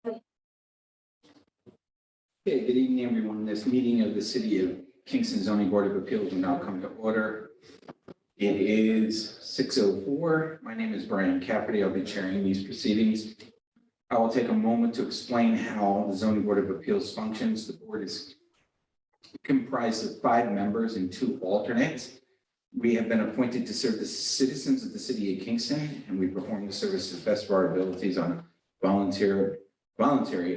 Okay, good evening, everyone. This meeting of the City of Kingston Zoning Board of Appeals will now come to order. It is 6:04. My name is Brian Cafferty. I'll be chairing these proceedings. I will take a moment to explain how the Zoning Board of Appeals functions. The board is comprised of 5 members and 2 alternates. We have been appointed to serve the citizens of the City of Kingston, and we perform the service to the best of our abilities on a voluntary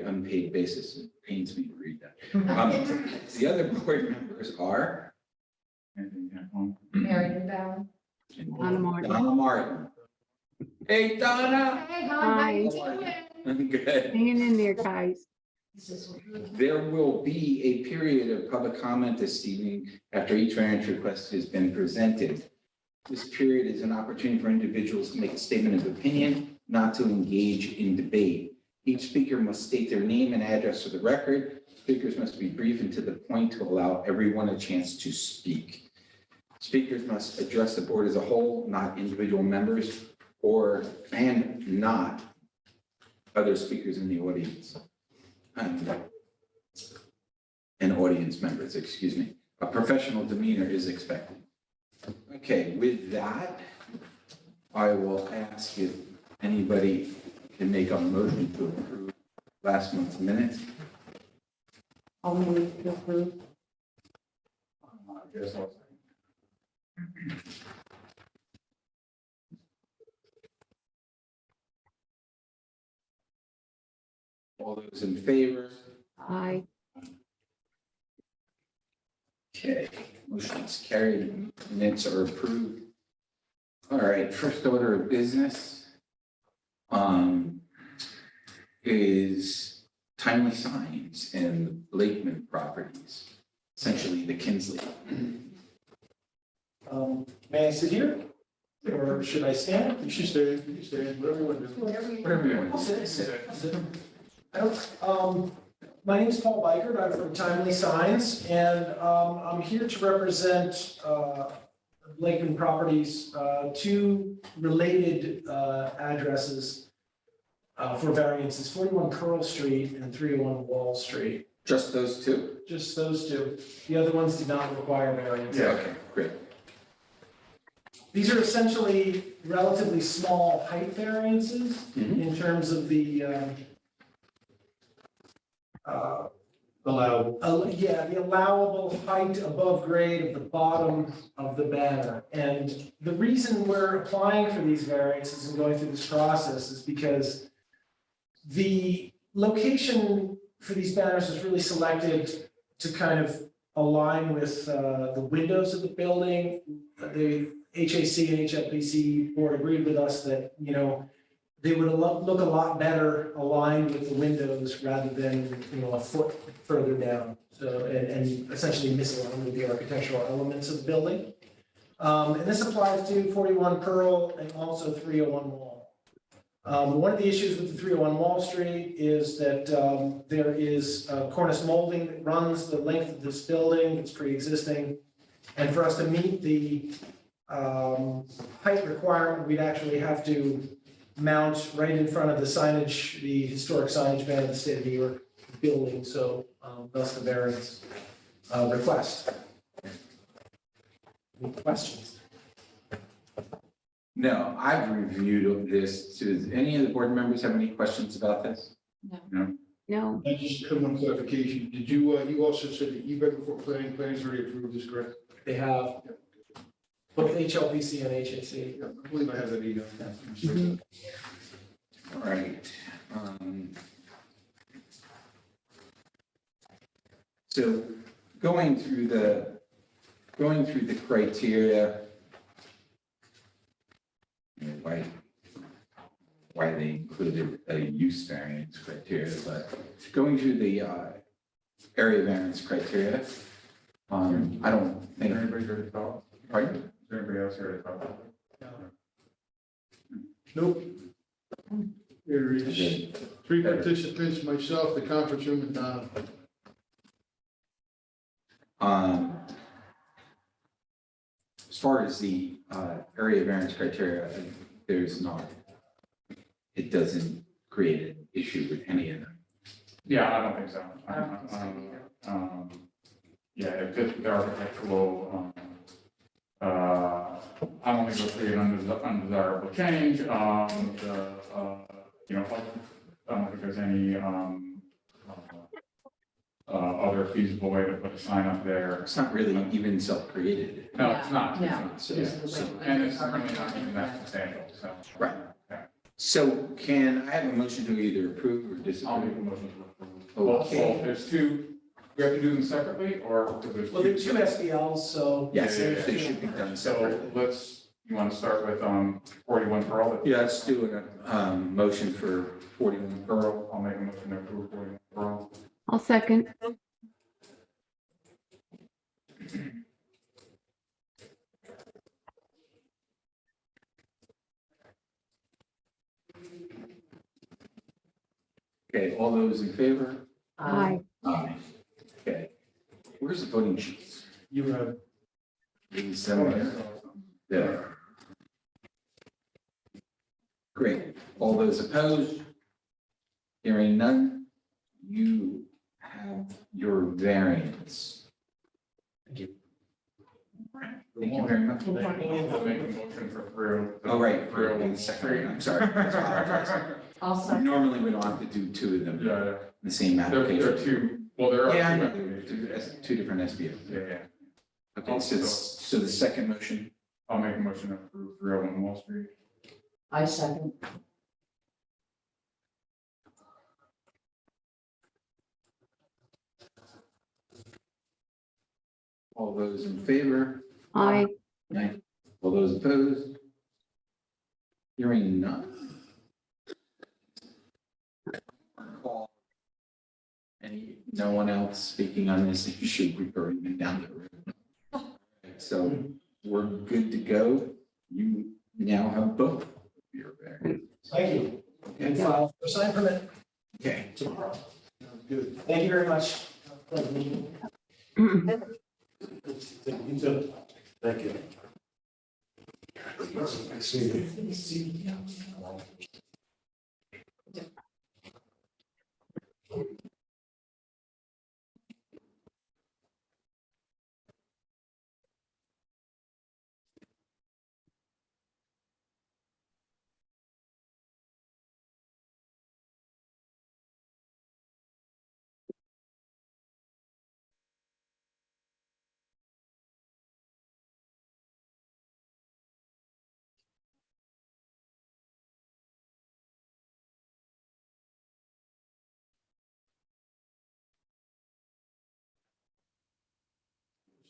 unpaid basis. It pains me to read that. The other board members are Mary Newbound. Donna Martin. Donna Martin. Hey, Donna. Hey, Hi. I'm good. Hanging in there, guys. There will be a period of public comment this evening after each variance request has been presented. This period is an opportunity for individuals to make a statement of opinion, not to engage in debate. Each speaker must state their name and address for the record. Speakers must be brief and to the point to allow everyone a chance to speak. Speakers must address the board as a whole, not individual members and not other speakers in the audience. And audience members, excuse me. A professional demeanor is expected. Okay, with that, I will ask if anybody can make a motion to approve last month's minutes. I'll move to approve. All those in favor? Aye. Okay, motion is carried, minutes are approved. All right, first order of business is timely signs and Lakeman properties, essentially the Kinsley. May I sit here? Or should I stand? You should stay, whatever you want to do. Whatever you want to say. My name is Paul Bikert. I'm from Timely Signs, and I'm here to represent Lakeland Properties, 2 related addresses for variances, 41 Pearl Street and 301 Wall Street. Just those 2? Just those 2. The other ones did not require variance. Okay, great. These are essentially relatively small height variances in terms of the the allowable height above grade of the bottom of the banner. And the reason we're applying for these variances and going through this process is because the location for these banners was really selected to kind of align with the windows of the building. The HAC and HLPC board agreed with us that, you know, they would look a lot better aligned with the windows rather than, you know, a foot further down. So, and essentially misaligned with the architectural elements of the building. And this applies to 41 Pearl and also 301 Wall. One of the issues with the 301 Wall Street is that there is cornice molding that runs the length of this building. It's pre-existing. And for us to meet the height requirement, we'd actually have to mount right in front of the signage, the historic signage ban of the state of New York building, so thus the variance request. Any questions? No, I've reviewed this. Does any of the board members have any questions about this? No. No, I just have one clarification. Did you, you also said that you read before planning's already approved this, correct? They have both HLPC and HAC. Yeah, I believe I have that email. All right. So going through the criteria, you know, why they included a use variance criteria, but going through the area variance criteria, I don't think. Anybody heard of talk? Pardon? Is there anybody else here to talk? Nope. There is 3 participants, myself, the conference room, and Donna. As far as the area variance criteria, there's not, it doesn't create an issue with any of them. Yeah, I don't think so. I don't think so Yeah, it fits with the architectural, I don't think it'll create undesirable change, you know, I don't think there's any, other feasible way to put a sign up there. It's not really even self-created. No, it's not. No. So- And it's really not even that substantial, so. Right. So can I have a motion to either approve or I'll make a disapprove? motion to approve. Okay. There's two, we have to do them separately, or? Because there's Well, there are two SBLs, so. Yes, Yeah, yeah, they yeah. should be done So separately. you want to start with, 41 Pearl? Yeah, let's do a, motion for 41 Pearl. I'll make a motion to approve 41 Pearl. I'll second. Okay, all those in favor? Aye. Aye. Okay. Where's the voting sheets? You have. These, there. Great. All those opposed? Hearing none, you have your variance. Thank you. Thank you very much. I'll make a motion for through. Oh, right, for the second, I'm sorry. I apologize. I'll Normally, we don't have to do two of them in Yeah, the same there are application. two, well, there are. Yeah, I two know, applications. two different SBOs. Yeah, yeah. Okay, so the second motion, I'll make a motion to approve 301 Wall Street. I second. all those in favor? Aye. Aye. All those opposed? Hearing none? Call. No one else speaking on this issue, we've already been down the road. So we're good to go. You now have both of your variants. Thank you. Okay. And file for sign permit Okay. tomorrow. Good. Thank you very much. Thank you.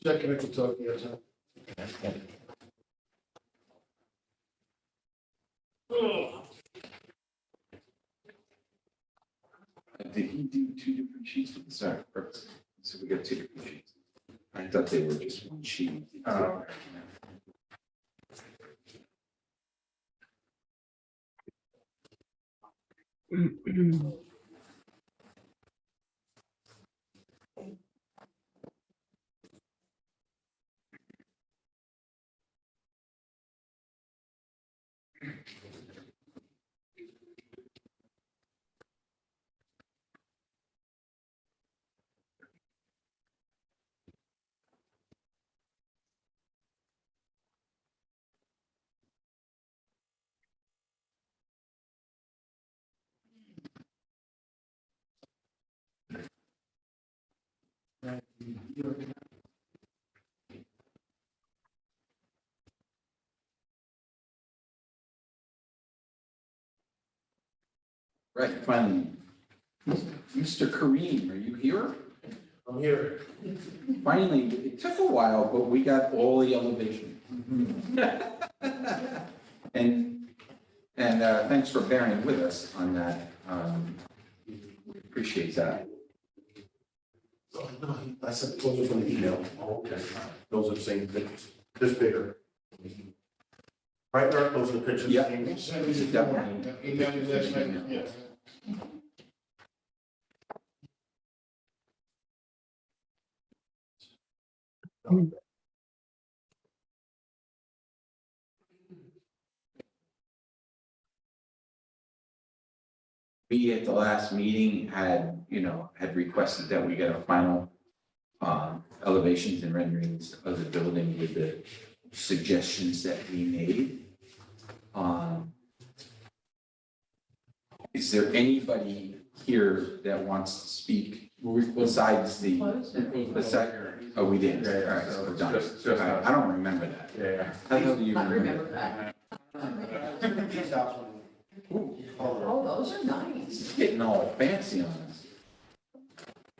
Second, I can talk, yes, huh? Did he do two different sheets for the start? So we got two different sheets. I thought they were just one sheet. Right, finally. Mr. Kareem, are you here? I'm here. Finally, it took a while, but we got all the elevation. And thanks for bearing with us on that. We appreciate that. I sent those from the email. Okay. Those are the same pictures, this bigger. Right there, those are the pictures. Yeah. Definitely. Email me last night, yeah. we at the last meeting had, had requested that we get a final elevations and renderings of the building with the suggestions that we made. Is there anybody here that wants to speak besides the, besides, oh, we didn't, all right, so we're done. Just- I don't remember that. Yeah. How the hell do you I remember? remember that. These houses. Oh, those are nice. It's getting all fancy on us.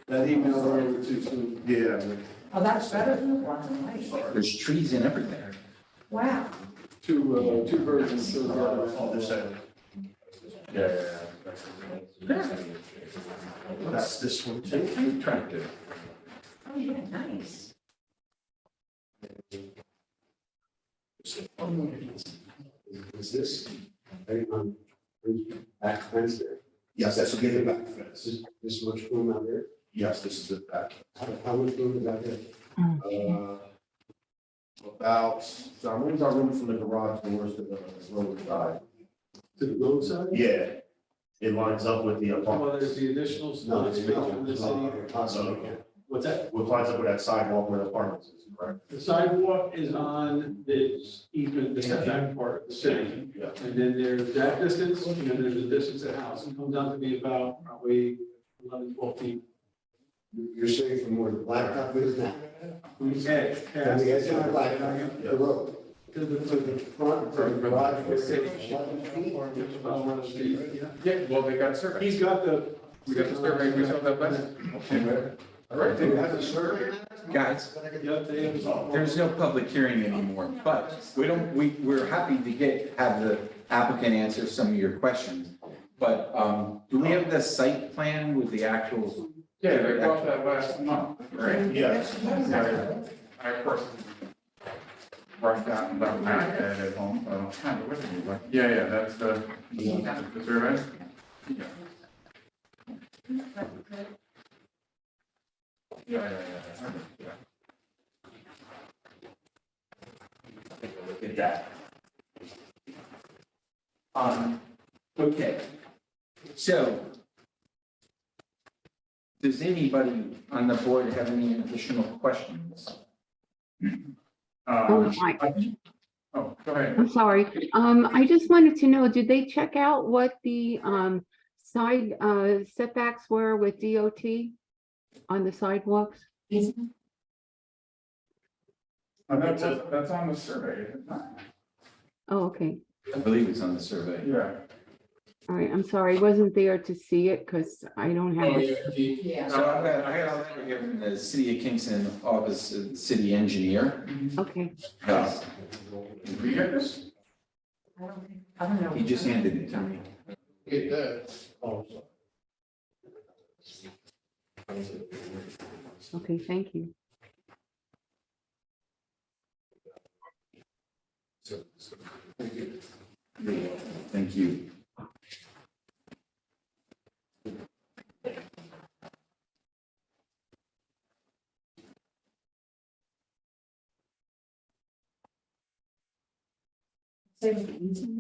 That email over too soon. Yeah. Oh, that's better than the black and white. There's trees and everything. Wow. Two versions. So Oh, this side. Yeah. That's this one too. Attractive. Oh, yeah, nice. Is this, right on, back fence there? Yes, that's a given back fence. This much room out there? Yes, this is the back. How much room is out there? About, so what was our room from the garage doors to the road side? To the road side? Yeah, it lines up with the apartment. Well, there's the additional No, space from the city. possibly. What's that? It lines up with that sidewalk where the apartments is, correct? The sidewalk is on the easement, the setback part of the city. Yeah. And then there's that distance, and then there's the distance of the house. It comes out to be about probably 11, 12 feet. You're saying from where the blacktop is now? From the edge. From the edge of the blacktop, the road, To the, to the front, to the garage, where it's 11 feet? about 1 feet, yeah. Yeah, well, they got a survey. He's got the. We got the survey, we saw that last. All right, Do you have a survey? Guys, Yeah, they have. there's no public hearing anymore, but we're happy to have the applicant answer some of your questions. But, do we have the site plan with the actual? Yeah, they brought that last month, right? Yes. Yeah, I, of course, rushed out and left my iPad at home, so I don't have it with me, but, yeah, that's the survey. Yeah. Yeah. Take a look at that. Okay. So, does anybody on the board have any additional questions? Oh, I, Oh, go ahead. I'm sorry. I just wanted to know, did they check out what the, side, setbacks were with DOT on the sidewalks? That's on the survey, is it not? Oh, okay. I believe it's on the survey. Yeah. All right, I'm sorry. I wasn't there to see it because I don't have it. Yeah. So I got a letter here from the City of Kingston Office of the City Engineer. Okay. Did we get this? I don't know. He just handed it to me. It does. Okay, thank you. Thank you.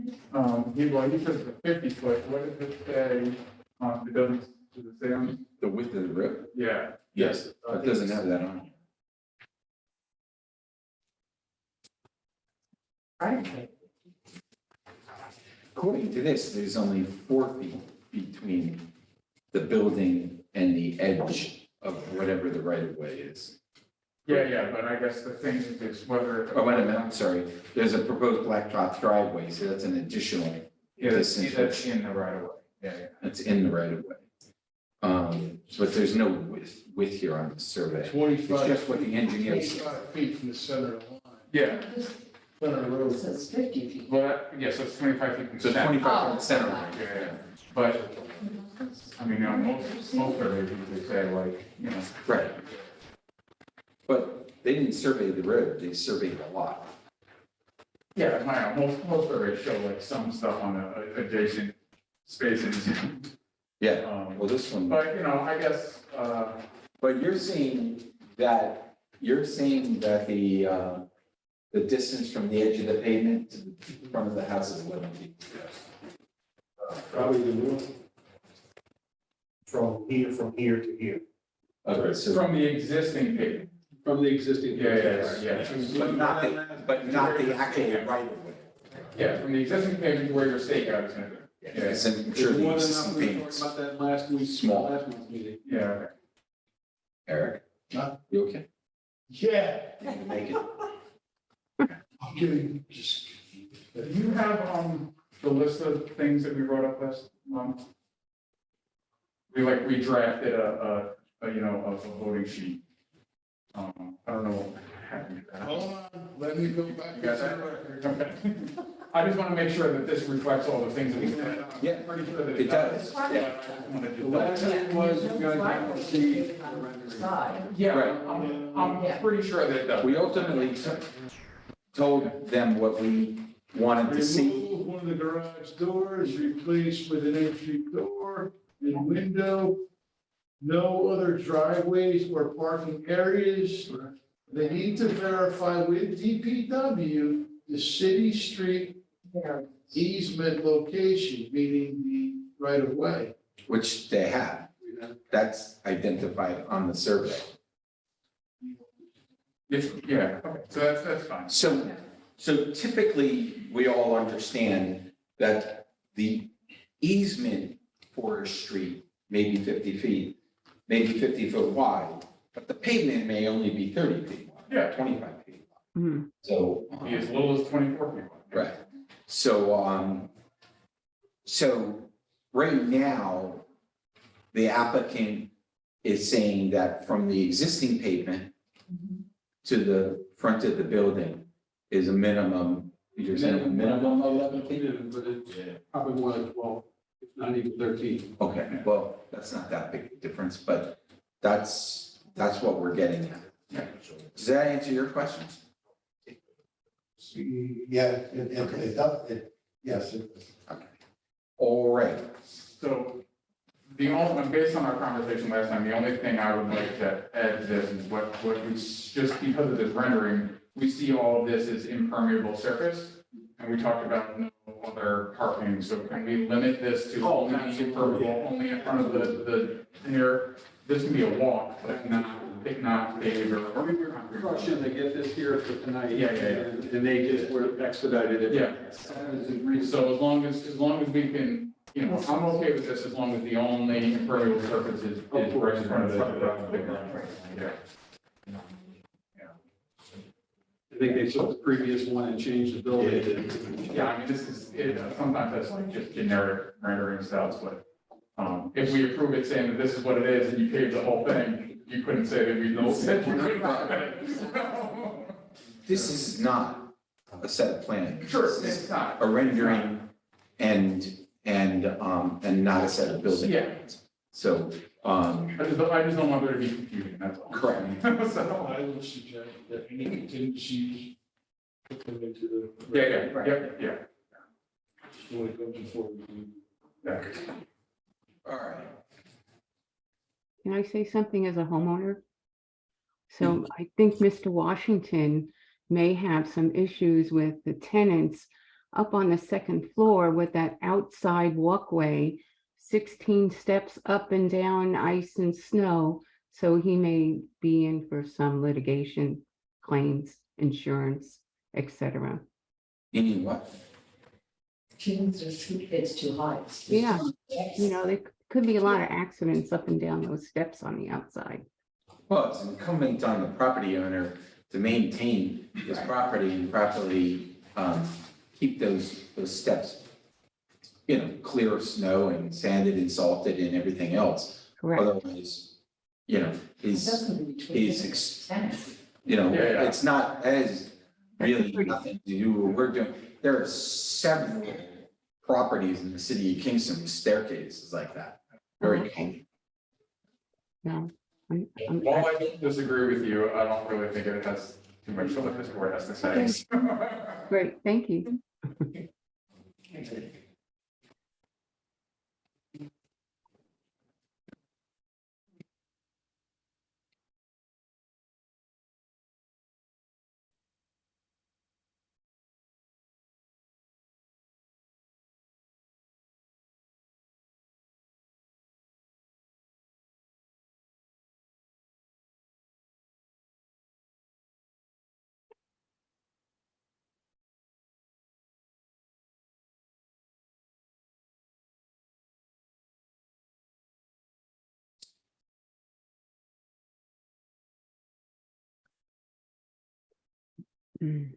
He says the 50-foot, what does it say on the buildings, does it say on? The width of the road? Yeah. Yes, it doesn't have that on. Right. According to this, there's only 4 feet between the building and the edge of whatever the right of way is. Yeah, but I guess the thing is whether. Oh, wait a minute, I'm sorry. There's a proposed blacktop driveway, so that's an additional Yeah, that's distance. in the right of way, yeah. That's in the right of way. But there's no width here on the survey. It's 25. just what the engineer said. 25 feet from the center of the line. Yeah, Center of the It road. says 50 feet. well, yeah, so it's 25 feet from So the center. 25 from the center. Yeah, but, I mean, most surveys usually say like, Right. But they didn't survey the road, they surveyed a lot. yeah, most surveys show like some stuff on the adjacent spaces. Yeah, well, this one, But, I guess, but you're saying that the distance from the edge of the pavement to the front of the house is 11 feet. Probably the north. from here to here. Okay, so, From the existing pavement. From the existing. Yeah. but not the actual right of way. Yeah, from the existing pavement to where your stakeout is gonna be. Yes, I'm sure There's the more than enough, existing we payments. talked about that last week, Small. last month's meeting. Yeah, okay. Eric? Huh? You okay? Yeah. You can make it? I'm getting just. Do you have, the list of things that we wrote up last month? We drafted a voting sheet. I don't know what happened to that. Hold on, let me go back. You got that? Okay. I just want to make sure that this reflects all the things that we said. Yeah, I'm pretty sure that it does. Yeah. I just wanted The to- last thing was, you guys have to see the rendering. Side. Yeah, Right. I'm pretty sure that it does. We ultimately told them what we wanted to see. Remove one of the garage doors, replace with an entry door and window. No other driveways or parking areas. They need to verify with DPW the city street There. easement location, meaning the right of way. Which they have. That's identified on the survey. Yeah, okay, so that's fine. So typically, we all understand that the easement for a street may be 50 feet, maybe 50 foot wide, but the pavement may only be 30 feet wide, Yeah. 25 feet wide. Mhm. So. Be as little as 24 people. Right. So, so right now, the applicant is saying that from the existing pavement to the front of the building is a minimum, you're saying a minimum of 11 feet? But it's probably more like 12, if not even 13. Okay, well, that's not that big a difference, but that's what we're getting at. Yeah. Does that answer your questions? Yeah, it does, yes, it does. All right. So the only, based on our conversation last time, the only thing I would like to add to this is what we, just because of this rendering, we see all of this as impermeable surface. And we talked about no other parking, so can we limit this to only impermeable, only in front of the near, this can be a walk, but not paved or concrete. Russian, they get this here for tonight. Yeah. And they just were expedited it. Yeah. That is agreed. So as long as we can, I'm okay with this as long as the only impermeable surface is right in front of the garage. Yeah. I think they took the previous one and changed the building. Yeah, I mean, this is, sometimes that's like just generic rendering styles, but, if we approve it saying that this is what it is and you pave the whole thing, you couldn't say that we don't. This is not a set of plans. Sure, This is it's not. a rendering and not a set of building. Yeah. plans. So, I just don't want there to be confusion, that's all. Correct. So, I would suggest that any contingencies put them into the. yeah. When it comes before we. Yeah. all right. Can I say something as a homeowner? So I think Mr. Washington may have some issues with the tenants up on the second floor with that outside walkway, 16 steps up and down ice and snow. So he may be in for some litigation, claims, insurance, etc. Meaning what? It's too high. Yeah, you know, there could be a lot of accidents up and down those steps on the outside. Well, it's incumbent on the property owner to maintain his property and properly keep those steps, clear of snow and sanded and salted and everything else. Correct. Otherwise, he's Tennis. Yeah. it's not, that is really pretty- nothing to do with what we're doing. There are several properties in the city of Kingston with staircases like that. Very Okay. common. No. While I don't disagree with you, I don't really think it has too much to what this board has to say. Great, thank you. Mm.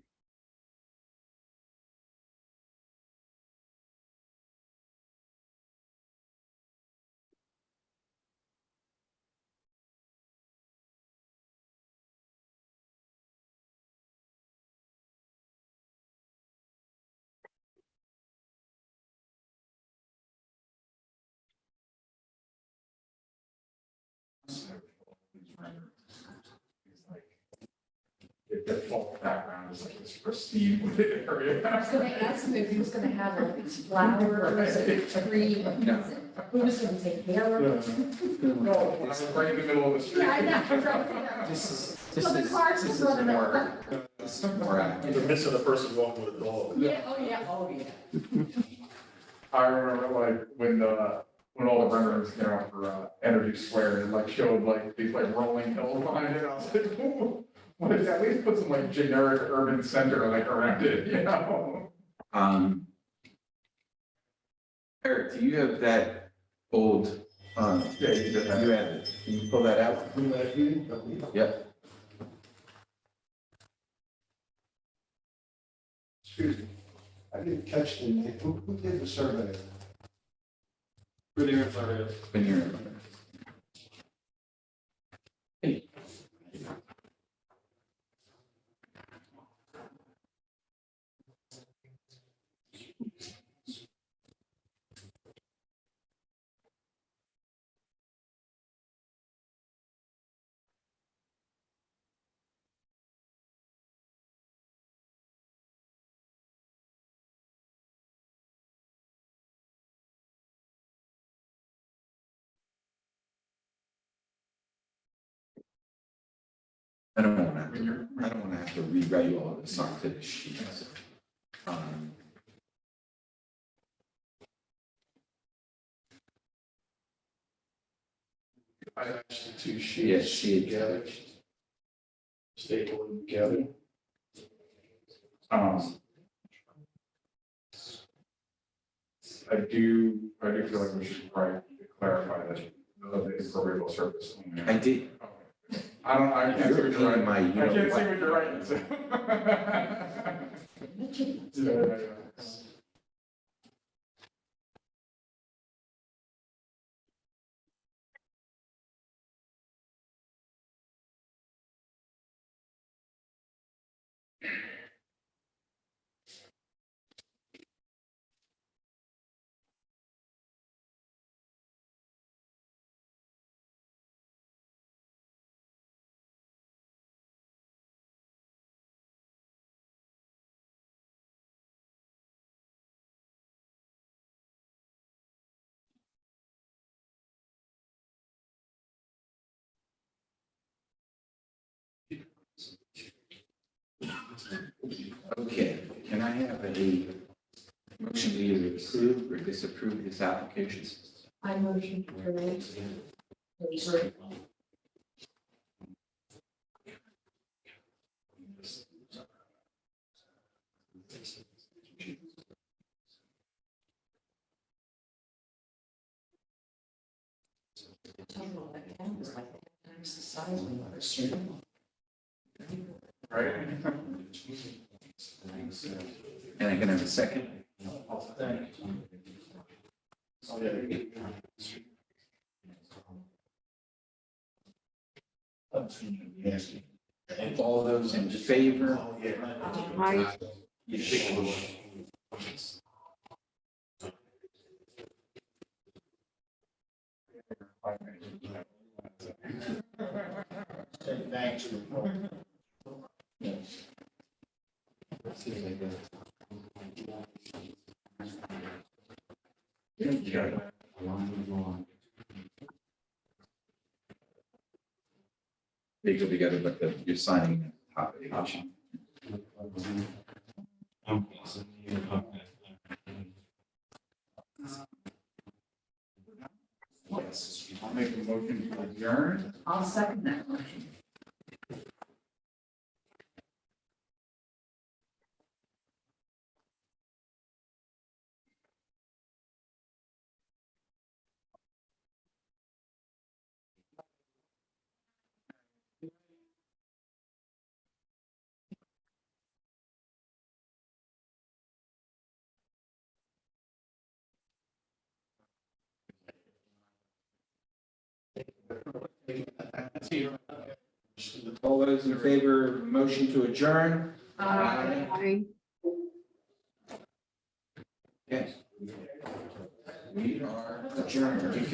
The default background is like this pristine wooded area. I was gonna ask him if he was gonna have all these flowers and tree. No. Who was gonna take care of it? No, it's right in the middle of the street. Yeah, I know, right there. This So the cars this just is running more, over. this is more active. In the midst of the person walking with a dog. Yeah, oh, yeah, oh, yeah. I remember like when all the renderings came out for Energy Square, it like showed like these like rolling hills behind it. I was like, "Ooh, what is that? At least put some like generic urban center like around it, you know? Eric, do you have that old, Yeah, you did that. you had it, can you pull that out? Yep. Excuse me, I didn't catch the name, who did the survey? When you're. I don't wanna have to rewrite all of this onto the sheets. Um, I asked the two Yeah, sheets she- together. Staple them together. I do feel like we should probably clarify that the impermeable surface. I did, I can't see what you're You're writing. reading my, I you know, can't see what you're writing, so. Yeah, yeah. okay, can I have a motion to either approve or disapprove this application? I motion to approve. Right? And I can have a second? All those in favor? Hi, Thanks. They go together, but you're signing the top of the option. I'll make a motion to adjourn. I'll second that motion. All those in favor, of motion to adjourn? Aye. Yes. We are adjourned. You can